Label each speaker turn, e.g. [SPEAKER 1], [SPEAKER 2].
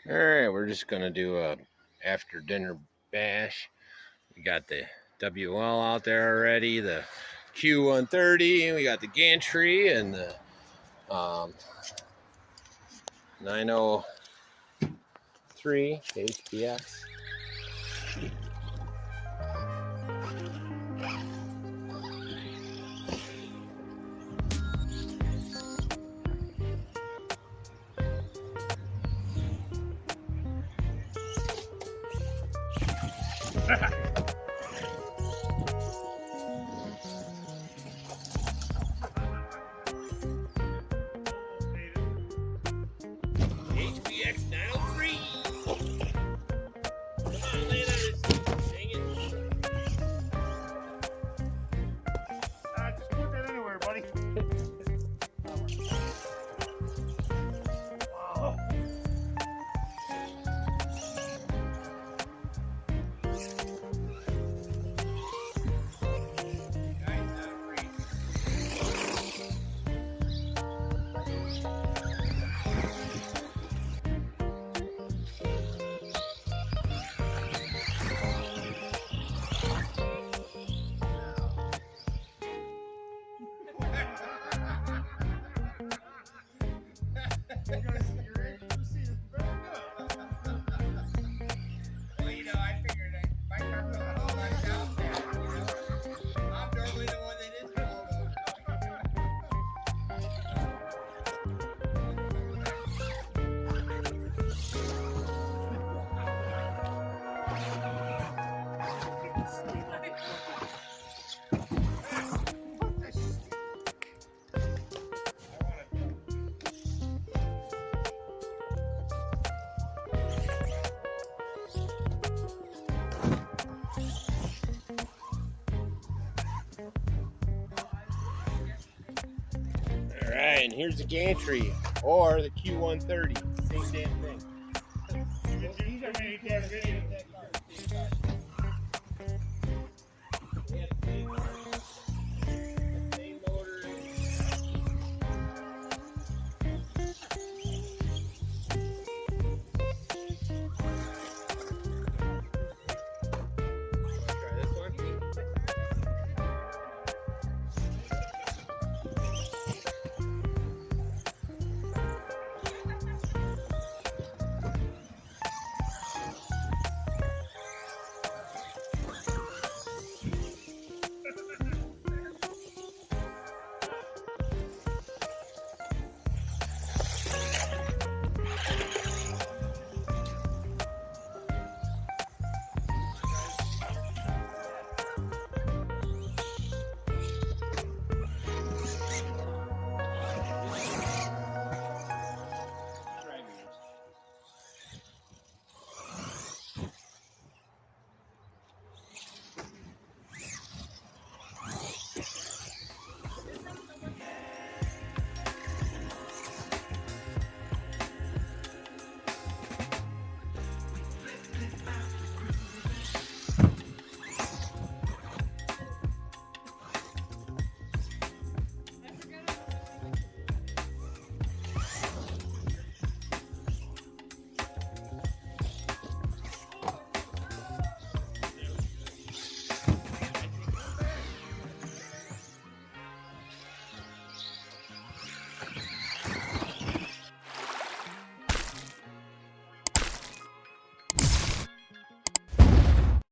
[SPEAKER 1] All right, we're just gonna do a after dinner bash. We got the WL out there already, the Q130, and we got the Gantry and the 903 HBX. HBX903. Come on, lay that in. Dang it.
[SPEAKER 2] Just put that anywhere, buddy. Wow.
[SPEAKER 3] Well, you know, I figured if I come to the home, I'm down there, you know. I'm normally the one that is cold.
[SPEAKER 1] All right, and here's the Gantry or the Q130. Same damn thing.
[SPEAKER 2] These are made to have video.